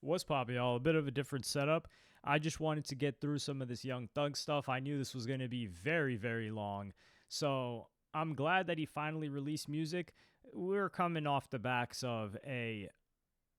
What's poppin', y'all? A bit of a different setup. I just wanted to get through some of this Young Thug stuff. I knew this was going to be very, very long. So I'm glad that he finally released music. We're coming off the backs of a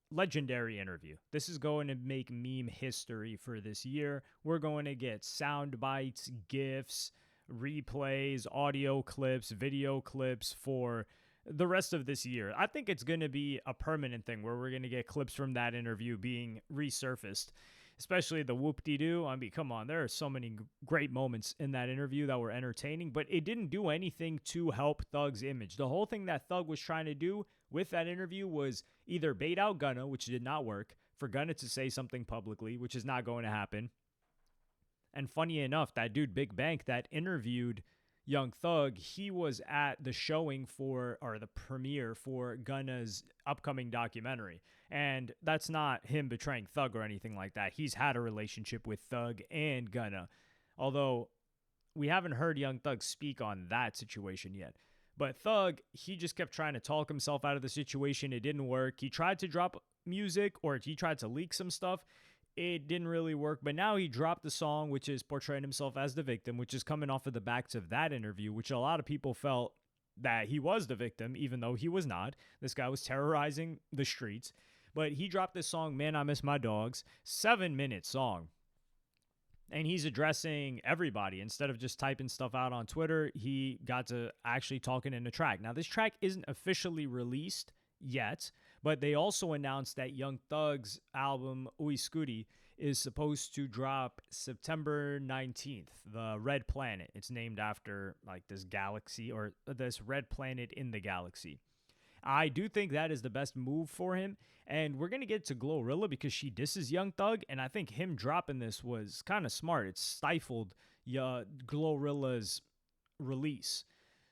legendary interview. This is going to make meme history for this year. We're going to get sound bites, GIFs, replays, audio clips, video clips for the rest of this year. I think it's going to be a permanent thing where we're going to get clips from that interview being resurfaced, especially the whoop-de-doo. I mean, come on, there are so many great moments in that interview that were entertaining, but it didn't do anything to help Thug's image. The whole thing that Thug was trying to do with that interview was either bait out Gunna, which did not work, for Gunna to say something publicly, which is not going to happen. And funny enough, that dude Big Bank that interviewed Young Thug, he was at the showing for, or the premiere for Gunna's upcoming documentary. And that's not him betraying Thug or anything like that. He's had a relationship with Thug and Gunna. Although we haven't heard Young Thug speak on that situation yet. But Thug, he just kept trying to talk himself out of the situation. It didn't work. He tried to drop music, or he tried to leak some stuff. It didn't really work, but now he dropped the song, which is portraying himself as the victim, which is coming off of the backs of that interview, which a lot of people felt that he was the victim, even though he was not. This guy was terrorizing the streets. But he dropped this song, Man, I Miss My Dogs, 7-minute song. And he's addressing everybody. Instead of just typing stuff out on Twitter, he got to actually talking in the track. Now, this track isn't officially released yet, but they also announced that Young Thug's album Ui Scooty is supposed to drop September 19th, the Red Planet. It's named after like this galaxy, or this red planet in the galaxy. I do think that is the best move for him, and we're going to get to Glorilla because she disses Young Thug, and I think him dropping this was kind of smart. It stifled Glorilla's release.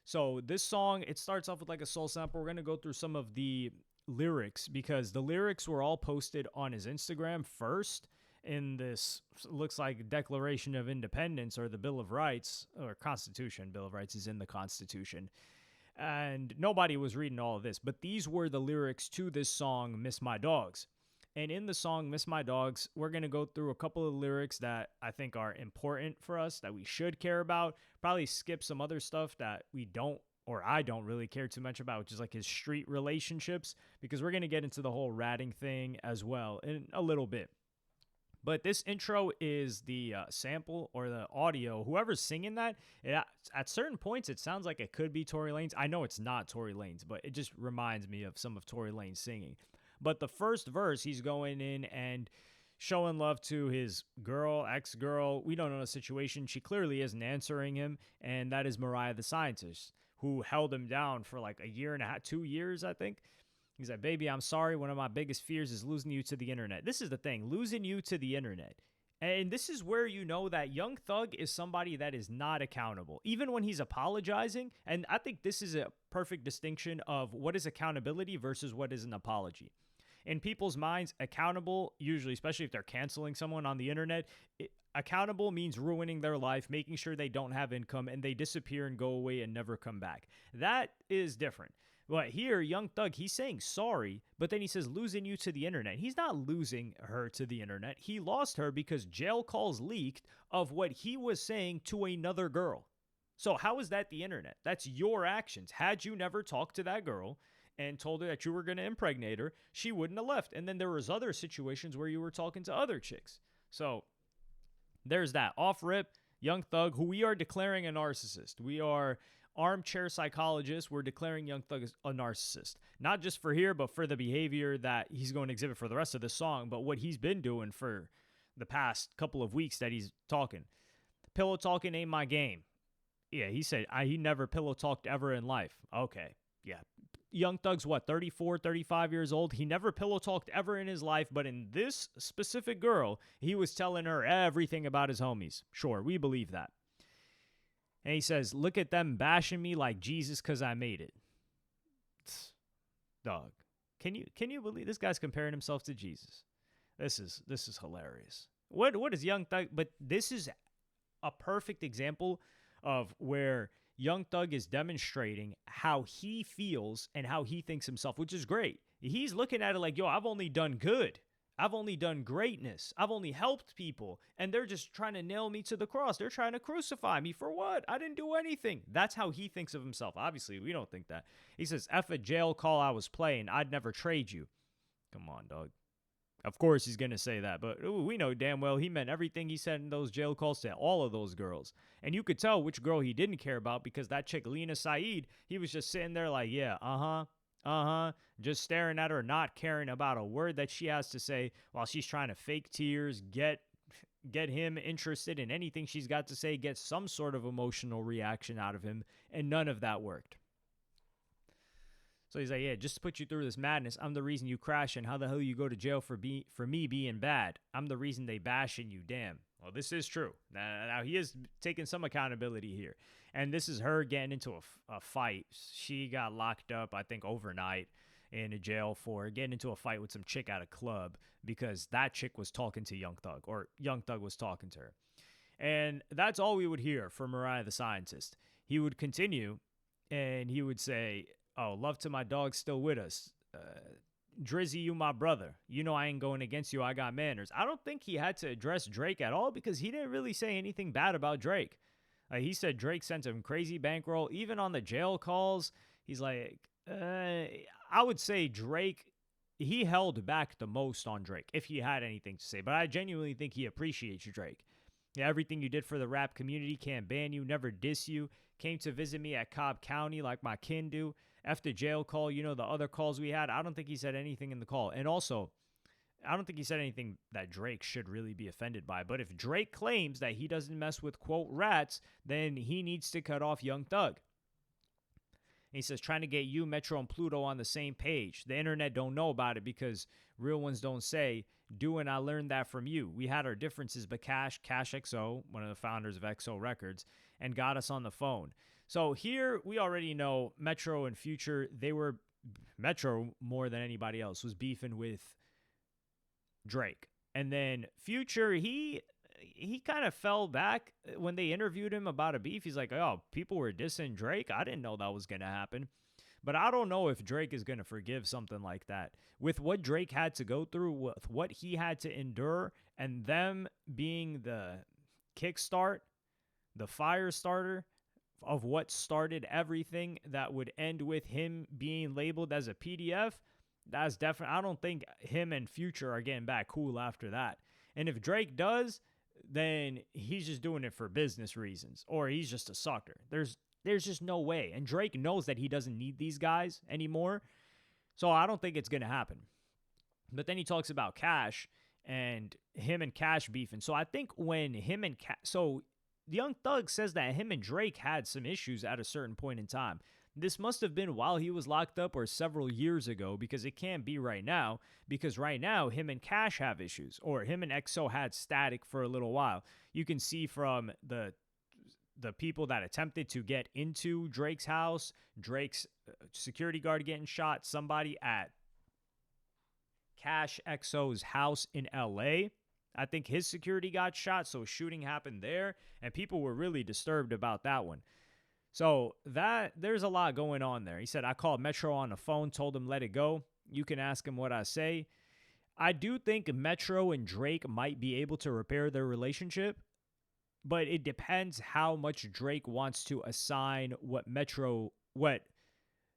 So this song, it starts off with like a soul sample. We're going to go through some of the lyrics because the lyrics were all posted on his Instagram first in this, looks like Declaration of Independence or the Bill of Rights, or Constitution. Bill of Rights is in the Constitution. And nobody was reading all of this, but these were the lyrics to this song, Miss My Dogs. And in the song, Miss My Dogs, we're going to go through a couple of lyrics that I think are important for us, that we should care about. Probably skip some other stuff that we don't, or I don't really care too much about, which is like his street relationships, because we're going to get into the whole ratting thing as well in a little bit. But this intro is the sample or the audio. Whoever's singing that, at certain points, it sounds like it could be Tory Lanez. I know it's not Tory Lanez, but it just reminds me of some of Tory Lanez singing. But the first verse, he's going in and showing love to his girl, ex-girl. We don't know the situation. She clearly isn't answering him, and that is Mariah the Scientist, who held him down for like a year and a half, 2 years, I think. He's like, baby, I'm sorry. One of my biggest fears is losing you to the internet. This is the thing, losing you to the internet. And this is where you know that Young Thug is somebody that is not accountable, even when he's apologizing. And I think this is a perfect distinction of what is accountability versus what is an apology. In people's minds, accountable, usually, especially if they're canceling someone on the internet, accountable means ruining their life, making sure they don't have income, and they disappear and go away and never come back. That is different. But here, Young Thug, he's saying sorry, but then he says losing you to the internet. He's not losing her to the internet. He lost her because jail calls leaked of what he was saying to another girl. So how is that the internet? That's your actions. Had you never talked to that girl and told her that you were going to impregnate her, she wouldn't have left. And then there was other situations where you were talking to other chicks. So there's that. Off rip, Young Thug, who we are declaring a narcissist. We are armchair psychologists. We're declaring Young Thug a narcissist. Not just for here, but for the behavior that he's going to exhibit for the rest of the song, but what he's been doing for the past couple of weeks that he's talking. Pillow talking ain't my game. Yeah, he said he never pillow talked ever in life. Okay, yeah. Young Thug's what, 34, 35 years old? He never pillow talked ever in his life, but in this specific girl, he was telling her everything about his homies. Sure, we believe that. And he says, look at them bashing me like Jesus because I made it. Dog, can you believe this guy's comparing himself to Jesus? This is hilarious. What is Young Thug? But this is a perfect example of where Young Thug is demonstrating how he feels and how he thinks himself, which is great. He's looking at it like, yo, I've only done good. I've only done greatness. I've only helped people. And they're just trying to nail me to the cross. They're trying to crucify me for what? I didn't do anything. That's how he thinks of himself. Obviously, we don't think that. He says, F a jail call I was playing. I'd never trade you. Come on, dog. Of course he's going to say that, but we know damn well he meant everything he said in those jail calls to all of those girls. And you could tell which girl he didn't care about because that chick, Lena Saeed, he was just sitting there like, yeah, just staring at her, not caring about a word that she has to say while she's trying to fake tears, get him interested in anything she's got to say, get some sort of emotional reaction out of him, and none of that worked. So he's like, yeah, just to put you through this madness, I'm the reason you crash, and how the hell you go to jail for me being bad? I'm the reason they bashing you, damn. Well, this is true. Now he is taking some accountability here. And this is her getting into a fight. She got locked up, I think, overnight in a jail for getting into a fight with some chick at a club because that chick was talking to Young Thug, or Young Thug was talking to her. And that's all we would hear from Mariah the Scientist. He would continue, and he would say, oh, love to my dog still with us. Drizzy, you my brother. You know I ain't going against you. I got manners. I don't think he had to address Drake at all because he didn't really say anything bad about Drake. He said Drake sent him crazy bankroll. Even on the jail calls, he's like, I would say Drake, he held back the most on Drake if he had anything to say. But I genuinely think he appreciates you, Drake. Yeah, everything you did for the rap community, can't ban you, never diss you. Came to visit me at Cobb County like my kin do. After jail call, you know, the other calls we had, I don't think he said anything in the call. And also, I don't think he said anything that Drake should really be offended by. But if Drake claims that he doesn't mess with, quote, rats, then he needs to cut off Young Thug. And he says, trying to get you, Metro, and Pluto on the same page. The internet don't know about it because real ones don't say, do, and I learned that from you. We had our differences, but Cash XO, one of the founders of XO Records, and got us on the phone. So here we already know Metro and Future, Metro more than anybody else was beefing with Drake. And then Future, he kind of fell back when they interviewed him about a beef. He's like, oh, people were dissing Drake. I didn't know that was going to happen. But I don't know if Drake is going to forgive something like that. With what Drake had to go through, with what he had to endure, and them being the kickstart, the fire starter of what started everything that would end with him being labeled as a PDF, that's definitely, I don't think him and Future are getting back cool after that. And if Drake does, then he's just doing it for business reasons, or he's just a sucker. There's just no way. And Drake knows that he doesn't need these guys anymore. So I don't think it's going to happen. But then he talks about Cash and him and Cash beefing. So I think when him and so Young Thug says that him and Drake had some issues at a certain point in time. This must have been while he was locked up or several years ago, because it can't be right now, because right now him and Cash have issues, or him and XO had static for a little while. You can see from the people that attempted to get into Drake's house, Drake's security guard getting shot, somebody at Cash XO's house in LA. I think his security got shot, so a shooting happened there, and people were really disturbed about that one. So there's a lot going on there. He said, I called Metro on the phone, told him let it go. You can ask him what I say. I do think Metro and Drake might be able to repair their relationship, but it depends how much Drake wants to assign what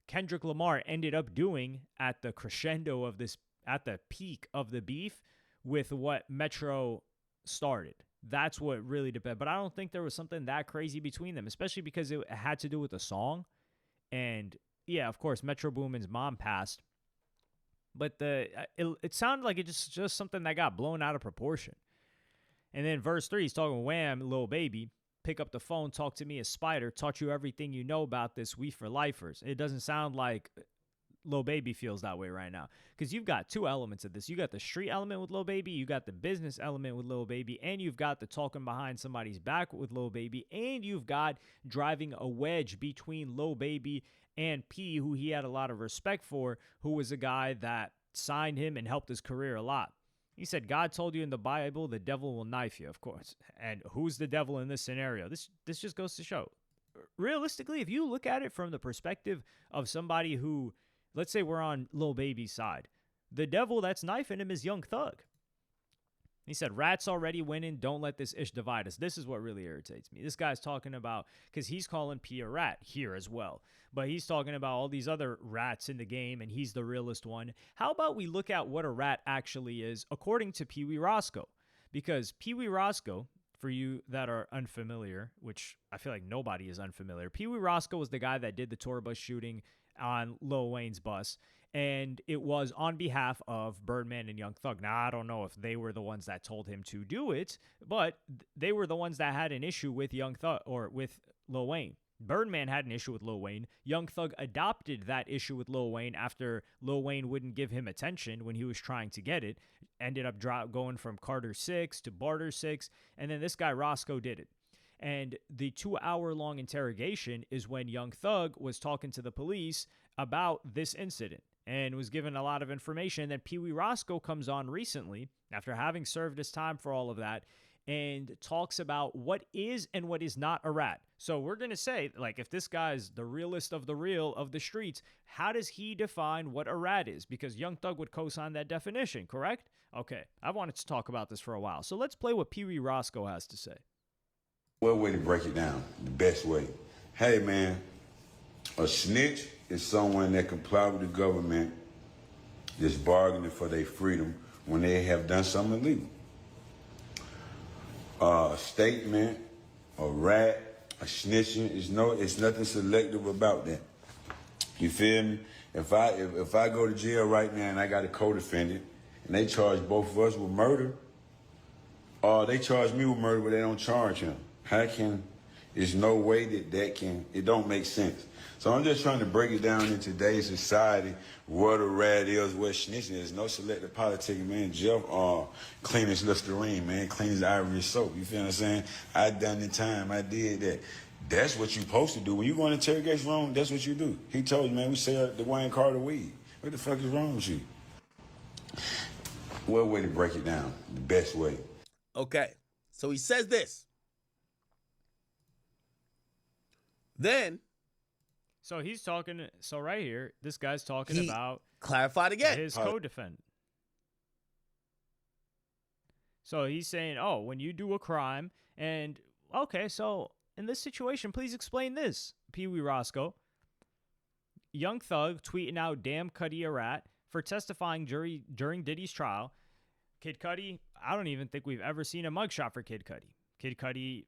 Kendrick Lamar ended up doing at the crescendo of this, at the peak of the beef with what Metro started. That's what really depends. But I don't think there was something that crazy between them, especially because it had to do with the song. And yeah, of course, Metro Boomin's mom passed. But it sounded like it's just something that got blown out of proportion. And then verse 3, he's talking Wham, Lil Baby. Pick up the phone, talk to me, a spider. Taught you everything you know about this. We for lifers. It doesn't sound like Lil Baby feels that way right now, because you've got two elements of this. You got the street element with Lil Baby, you got the business element with Lil Baby, and you've got the talking behind somebody's back with Lil Baby, and you've got driving a wedge between Lil Baby and P, who he had a lot of respect for, who was a guy that signed him and helped his career a lot. He said, God told you in the Bible, the devil will knife you, of course. And who's the devil in this scenario? This just goes to show. Realistically, if you look at it from the perspective of somebody who, let's say we're on Lil Baby's side. The devil that's knifing him is Young Thug. He said, rats already winning. Don't let this ish divide us. This is what really irritates me. This guy's talking about, because he's calling P a rat here as well. But he's talking about all these other rats in the game, and he's the realest one. How about we look at what a rat actually is according to Peewee Rosco? Because Peewee Rosco, for you that are unfamiliar, which I feel like nobody is unfamiliar, Peewee Rosco was the guy that did the tour bus shooting on Lil Wayne's bus. And it was on behalf of Birdman and Young Thug. Now, I don't know if they were the ones that told him to do it, but they were the ones that had an issue with Young Thug or with Lil Wayne. Birdman had an issue with Lil Wayne. Young Thug adopted that issue with Lil Wayne after Lil Wayne wouldn't give him attention when he was trying to get it. Ended up going from Carter 6 to Barter 6, and then this guy Roscoe did it. And the 2-hour-long interrogation is when Young Thug was talking to the police about this incident and was given a lot of information. And then Peewee Rosco comes on recently after having served his time for all of that and talks about what is and what is not a rat. So we're going to say, like, if this guy's the realest of the real of the streets, how does he define what a rat is? Because Young Thug would co-sign that definition, correct? Okay, I wanted to talk about this for a while. So let's play what Peewee Rosco has to say. One way to break it down, the best way. Hey, man, a snitch is someone that comply with the government just bargaining for their freedom when they have done something illegal. A statement, a rat, a snitching, it's nothing selective about that. You feel me? If I go to jail right now and I got a co-defendant and they charge both of us with murder, or they charge me with murder but they don't charge him, there's no way it don't make sense. So I'm just trying to break it down in today's society, what a rat is, what snitching is. No selective politicking, man. Jeff, clean as Listerine, man. Clean as Ivory soap. You feel what I'm saying? I done the time. I did that. That's what you supposed to do. When you go in interrogation room, that's what you do. He told you, man, we sell the Wayne Carter weed. What the fuck is wrong with you? What way to break it down? The best way. Okay. So he says this. Then So he's talking. So right here, this guy's talking about clarified again his co-defendant. So he's saying, oh, when you do a crime, and okay, so in this situation, please explain this, Peewee Rosco. Young Thug tweeting out, "Damn Cudi a rat," for testifying during Diddy's trial. Kid Cudi, I don't even think we've ever seen a mugshot for Kid Cudi. Kid Cudi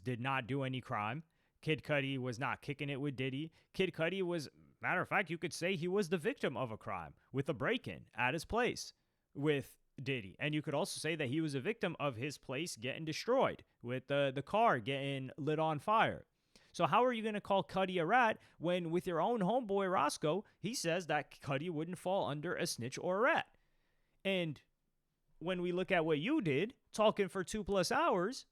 did not do any crime. Kid Cudi was not kicking it with Diddy. Kid Cudi was, matter of fact, you could say he was the victim of a crime with a break-in at his place with Diddy. And you could also say that he was a victim of his place getting destroyed with the car getting lit on fire. So how are you going to call Cudi a rat when with your own homeboy Roscoe, he says that Cudi wouldn't fall under a snitch or a rat? And when we look at what you did, talking for 2+ hours,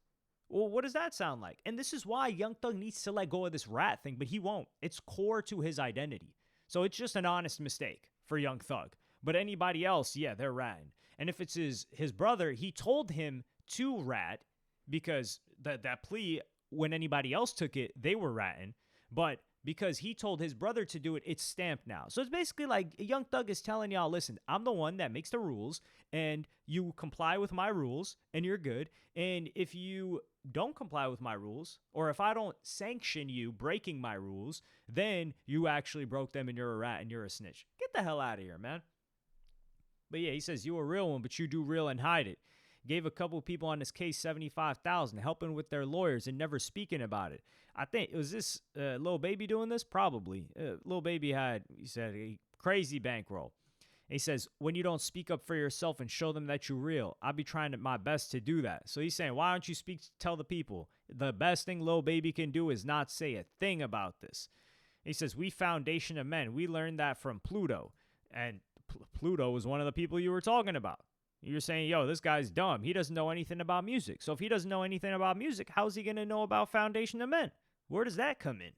well, what does that sound like? And this is why Young Thug needs to let go of this rat thing, but he won't. It's core to his identity. So it's just an honest mistake for Young Thug. But anybody else, yeah, they're ratting. And if it's his brother, he told him to rat because that plea, when anybody else took it, they were ratting. But because he told his brother to do it, it's stamped now. So it's basically like Young Thug is telling y'all, listen, I'm the one that makes the rules, and you comply with my rules, and you're good. And if you don't comply with my rules, or if I don't sanction you breaking my rules, then you actually broke them and you're a rat and you're a snitch. Get the hell out of here, man. But yeah, he says, you a real one, but you do real and hide it. Gave a couple people on this case $75,000, helping with their lawyers and never speaking about it. I think, was this Lil Baby doing this? Probably. Lil Baby had, he said, a crazy bankroll. And he says, when you don't speak up for yourself and show them that you're real, I'll be trying my best to do that. So he's saying, why don't you tell the people? The best thing Lil Baby can do is not say a thing about this. He says, we foundation of men. We learned that from Pluto. And Pluto was one of the people you were talking about. You're saying, yo, this guy's dumb. He doesn't know anything about music. So if he doesn't know anything about music, how's he going to know about Foundation of Men? Where does that come in?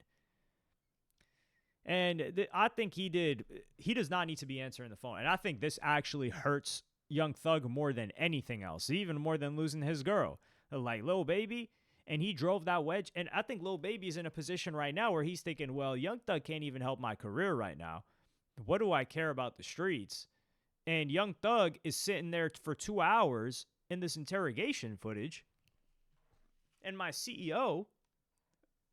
And I think he does not need to be answering the phone. And I think this actually hurts Young Thug more than anything else, even more than losing his girl. Like Lil Baby, and he drove that wedge. And I think Lil Baby's in a position right now where he's thinking, well, Young Thug can't even help my career right now. What do I care about the streets? And Young Thug is sitting there for 2 hours in this interrogation footage. And my CEO,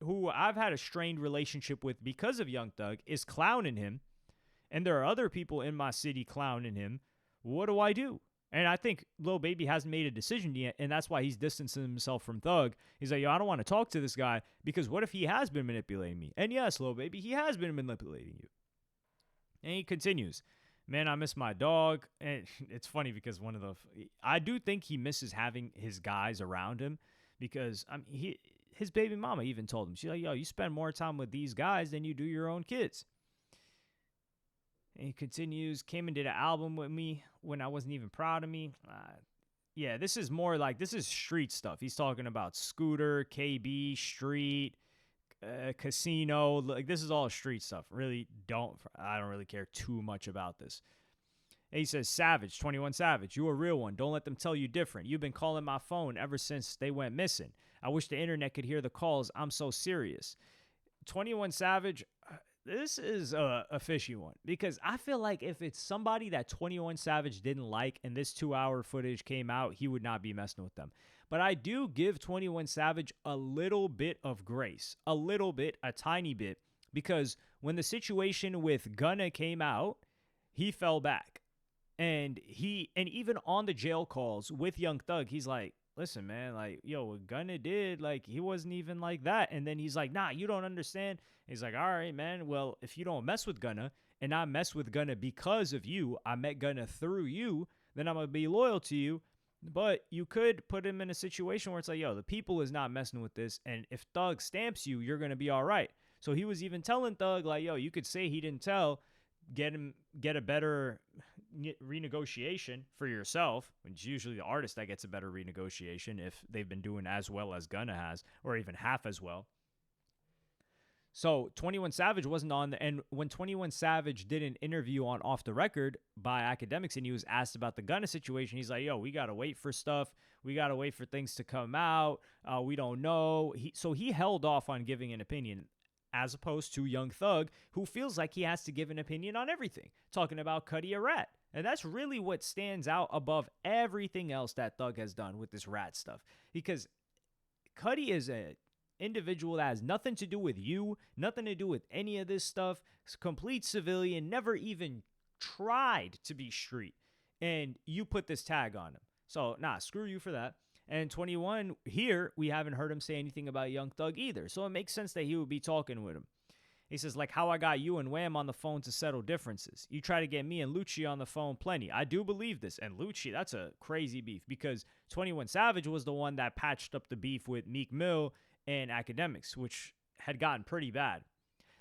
who I've had a strained relationship with because of Young Thug, is clowning him. And there are other people in my city clowning him. What do I do? And I think Lil Baby hasn't made a decision yet, and that's why he's distancing himself from Thug. He's like, yo, I don't want to talk to this guy because what if he has been manipulating me? And yes, Lil Baby, he has been manipulating you. And he continues, man, I miss my dog. And it's funny because I do think he misses having his guys around him because his baby mama even told him, she's like, yo, you spend more time with these guys than you do your own kids. And he continues, came and did an album with me when I wasn't even proud of me. Yeah, this is more like, this is street stuff. He's talking about Scooter, KB, Street, Casino. Like, this is all street stuff. I don't really care too much about this. And he says, Savage, 21 Savage, you a real one. Don't let them tell you different. You've been calling my phone ever since they went missing. I wish the internet could hear the calls. I'm so serious. 21 Savage, this is a fishy one because I feel like if it's somebody that 21 Savage didn't like and this 2-hour footage came out, he would not be messing with them. But I do give 21 Savage a little bit of grace, a tiny bit, because when the situation with Gunna came out, he fell back. And even on the jail calls with Young Thug, he's like, listen, man, like, yo, what Gunna did, like, he wasn't even like that. And then he's like, nah, you don't understand. He's like, all right, man, well, if you don't mess with Gunna and I mess with Gunna because of you, I met Gunna through you, then I'm going to be loyal to you. But you could put him in a situation where it's like, yo, the people is not messing with this. And if Thug stamps you, you're going to be all right. So he was even telling Thug, like, yo, you could say he didn't tell, get a better renegotiation for yourself. It's usually the artist that gets a better renegotiation if they've been doing as well as Gunna has, or even half as well. So 21 Savage wasn't on and when 21 Savage did an interview on Off the Record by Academics and he was asked about the Gunna situation, he's like, yo, we got to wait for stuff. We got to wait for things to come out. We don't know. So he held off on giving an opinion, as opposed to Young Thug, who feels like he has to give an opinion on everything, talking about Cudi a rat. And that's really what stands out above everything else that Thug has done with this rat stuff. Because Cudi is an individual that has nothing to do with you, nothing to do with any of this stuff. He's a complete civilian, never even tried to be street. And you put this tag on him. So, screw you for that. And 21, here, we haven't heard him say anything about Young Thug either. So it makes sense that he would be talking with him. He says, like how I got you and Wham on the phone to settle differences. You try to get me and Lucci on the phone plenty. I do believe this. And Lucci, that's a crazy beef because 21 Savage was the one that patched up the beef with Meek Mill and Academics, which had gotten pretty bad.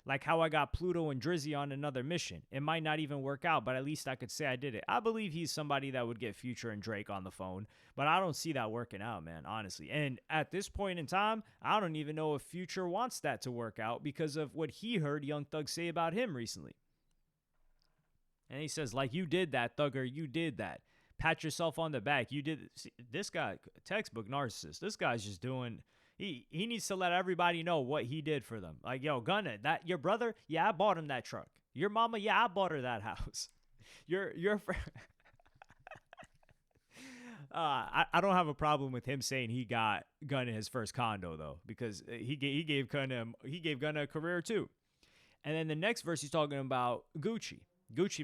Like how I got Pluto and Drizzy on another mission. It might not even work out, but at least I could say I did it. I believe he's somebody that would get Future and Drake on the phone, but I don't see that working out, man, honestly. And at this point in time, I don't even know if Future wants that to work out because of what he heard Young Thug say about him recently. And he says, like, you did that, Thugger, you did that. Pat yourself on the back. You did. See, this guy, textbook narcissist. This guy's just doing... He needs to let everybody know what he did for them. Like, yo, Gunna, that your brother, yeah, I bought him that truck. Your mama, yeah, I bought her that house. Your friend. I don't have a problem with him saying he got Gunna his first condo though, because he gave Gunna a career too. And then the next verse he's talking about Gucci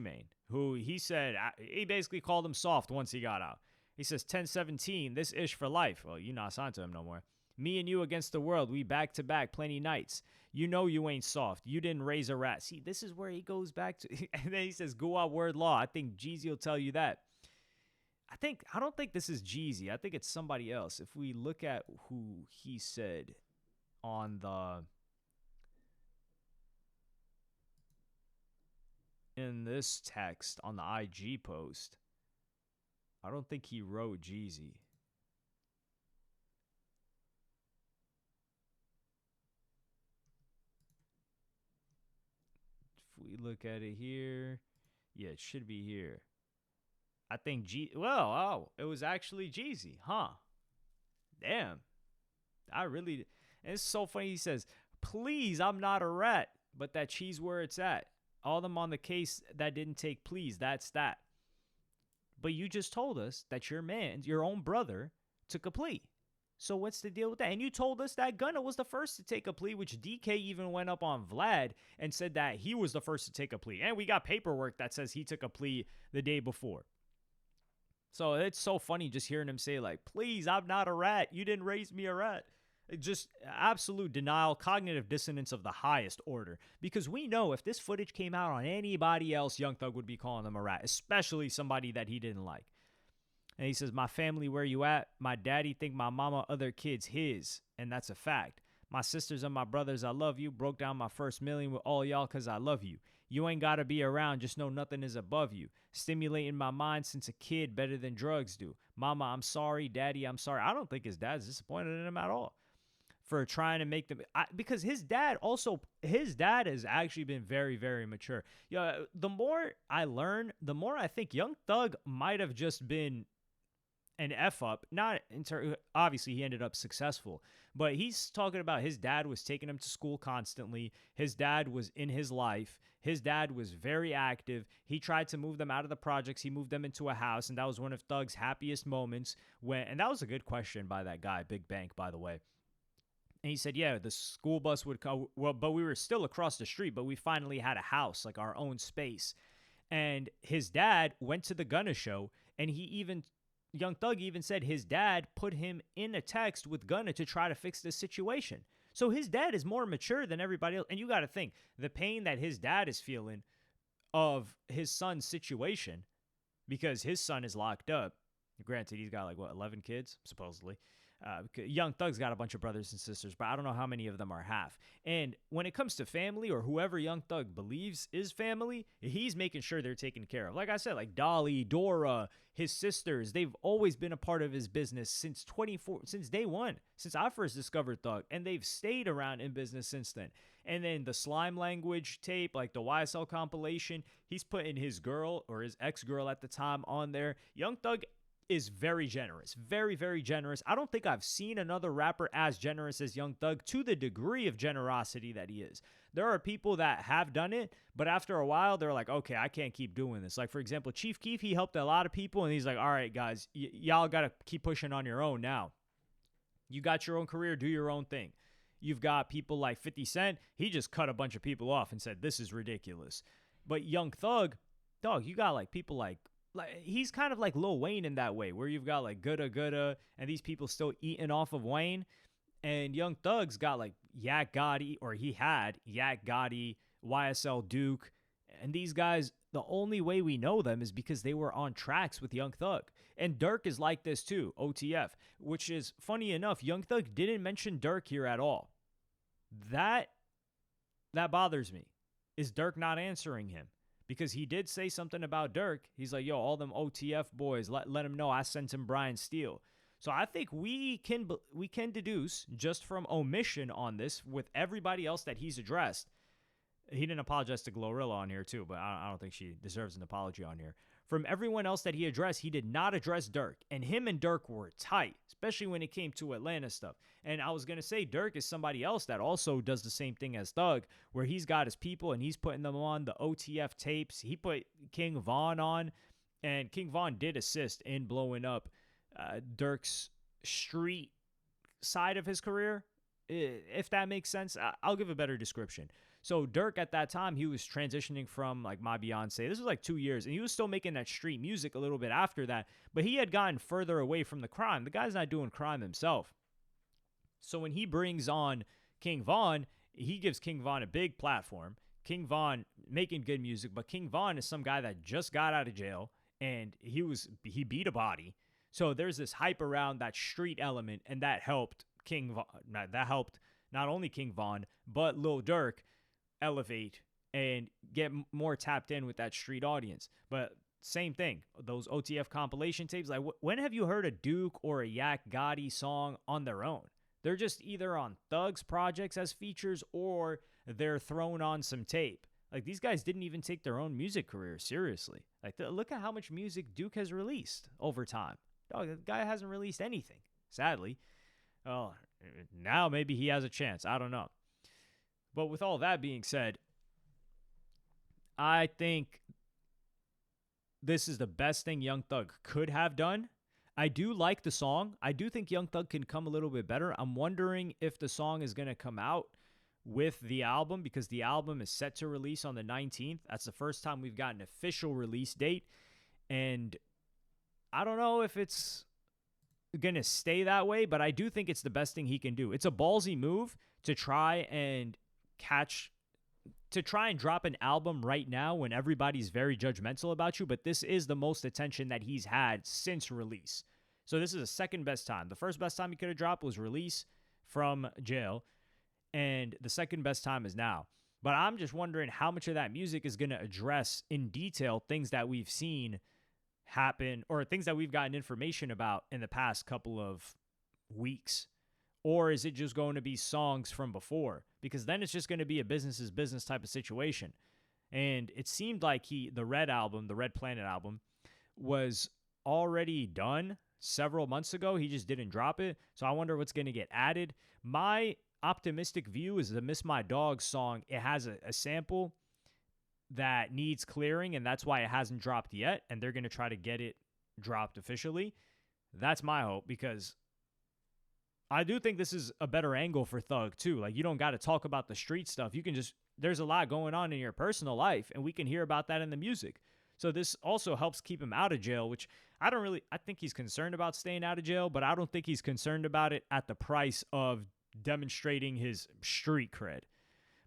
Mane, who he said he basically called him soft once he got out. He says 10-17, this ish for life. Well, you not signed to him no more. Me and you against the world. We back to back plenty nights. You know you ain't soft. You didn't raise a rat. See, this is where he goes back to. And then he says, go out word law. I think Jeezy will tell you that. I don't think this is Jeezy. I think it's somebody else. If we look at who he said in this text on the IG post, I don't think he wrote Jeezy. We look at it here. Yeah, it should be here. I think it was actually Jeezy, huh? Damn. And it's so funny. He says, please, I'm not a rat, but that cheese where it's at. All them on the case that didn't take please, that's that. But you just told us that your own brother, took a plea. So what's the deal with that? And you told us that Gunna was the first to take a plea, which DK even went up on Vlad and said that he was the first to take a plea. And we got paperwork that says he took a plea the day before. So it's so funny just hearing him say, like, please, I'm not a rat. You didn't raise me a rat. Just absolute denial, cognitive dissonance of the highest order. Because we know if this footage came out on anybody else, Young Thug would be calling them a rat, especially somebody that he didn't like. And he says, my family, where you at? My daddy think my mama, other kids, his. And that's a fact. My sisters and my brothers, I love you. Broke down my first million with all y'all because I love you. You ain't got to be around. Just know nothing is above you. Stimulating my mind since a kid better than drugs do. Mama, I'm sorry. Daddy, I'm sorry. I don't think his dad's disappointed in him at all for trying to make them. Because his dad has actually been very, very mature. The more I learn, the more I think Young Thug might have just been an F up. Not obviously he ended up successful, but he's talking about his dad was taking him to school constantly. His dad was in his life. His dad was very active. He tried to move them out of the projects. He moved them into a house, and that was one of Thug's happiest moments. And that was a good question by that guy, Big Bank, by the way. And he said, yeah, the school bus would come. Well, but we were still across the street, but we finally had a house, like our own space. And his dad went to the Gunna show, and Young Thug even said his dad put him in a text with Gunna to try to fix this situation. So his dad is more mature than everybody else. And you got to think, the pain that his dad is feeling of his son's situation, because his son is locked up. Granted, he's got 11 kids, supposedly. Young Thug's got a bunch of brothers and sisters, but I don't know how many of them are half. And when it comes to family, or whoever Young Thug believes is family, he's making sure they're taken care of. Like I said, like Dolly, Dora, his sisters, they've always been a part of his business since day one, since I first discovered Thug, and they've stayed around in business since then. And then the Slime Language tape, like the YSL compilation, he's putting his girl, or his ex-girl at the time, on there. Young Thug is very generous, very, very generous. I don't think I've seen another rapper as generous as Young Thug, to the degree of generosity that he is. There are people that have done it, but after a while, they're like, okay, I can't keep doing this. Like, for example, Chief Keef, he helped a lot of people, and he's like, all right, guys, y'all got to keep pushing on your own now. You got your own career, do your own thing. You've got people like 50 Cent. He just cut a bunch of people off and said, this is ridiculous. But Young Thug, dog, you got people like he's kind of like Lil Wayne in that way, where you've got like Gudda, and these people still eating off of Wayne. And Young Thug's got like Yak Gotti, or he had Yak Gotti, YSL Duke. And these guys, the only way we know them is because they were on tracks with Young Thug. And Durk is like this too, OTF, which is funny enough. Young Thug didn't mention Durk here at all. That bothers me. Is Durk not answering him? Because he did say something about Durk. He's like, yo, all them OTF boys, let him know I sent him Brian Steele. So I think we can deduce, just from omission on this, with everybody else that he's addressed. He didn't apologize to Glorilla on here too, but I don't think she deserves an apology on here. From everyone else that he addressed, he did not address Durk. And him and Durk were tight, especially when it came to Atlanta stuff. And I was going to say, Durk is somebody else that also does the same thing as Thug, where he's got his people and he's putting them on the OTF tapes. He put King Von on, and King Von did assist in blowing up Durk's street side of his career, if that makes sense. I'll give a better description. So Durk at that time, he was transitioning from like My Beyonce. This was like 2 years, and he was still making that street music a little bit after that, but he had gotten further away from the crime. The guy's not doing crime himself. So when he brings on King Von, he gives King Von a big platform. King Von making good music, but King Von is some guy that just got out of jail, and he beat a body. So there's this hype around that street element, and that helped King Von. That helped not only King Von, but Lil Durk elevate and get more tapped in with that street audience. But same thing, those OTF compilation tapes, like when have you heard a Duke or a Yak Gotti song on their own? They're just either on Thug's projects as features, or they're thrown on some tape. Like, these guys didn't even take their own music career seriously. Like, look at how much music Duke has released over time. Dog, the guy hasn't released anything, sadly. Oh, now maybe he has a chance. I don't know. But with all that being said, I think this is the best thing Young Thug could have done. I do like the song. I do think Young Thug can come a little bit better. I'm wondering if the song is going to come out with the album, because the album is set to release on the 19th. That's the first time we've got an official release date. And I don't know if it's going to stay that way, but I do think it's the best thing he can do. It's a ballsy move to try and drop an album right now when everybody's very judgmental about you, but this is the most attention that he's had since release. So this is the second best time. The first best time he could have dropped was release from jail, and the second best time is now. But I'm just wondering how much of that music is going to address in detail things that we've seen happen or things that we've gotten information about in the past couple of weeks. Or is it just going to be songs from before? Because then it's just going to be a business is business type of situation. And it seemed like the Red album, the Red Planet album, was already done several months ago. He just didn't drop it. So I wonder what's going to get added. My optimistic view is the Miss My Dog song. It has a sample that needs clearing, and that's why it hasn't dropped yet. And they're going to try to get it dropped officially. That's my hope, because I do think this is a better angle for Thug, too. Like, you don't got to talk about the street stuff. You can just, there's a lot going on in your personal life, and we can hear about that in the music. So this also helps keep him out of jail, which I think he's concerned about staying out of jail, but I don't think he's concerned about it at the price of demonstrating his street cred.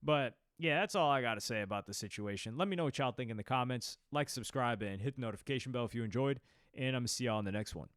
But yeah, that's all I got to say about the situation. Let me know what y'all think in the comments. Like, subscribe, and hit the notification bell if you enjoyed, and I'm going to see y'all in the next one.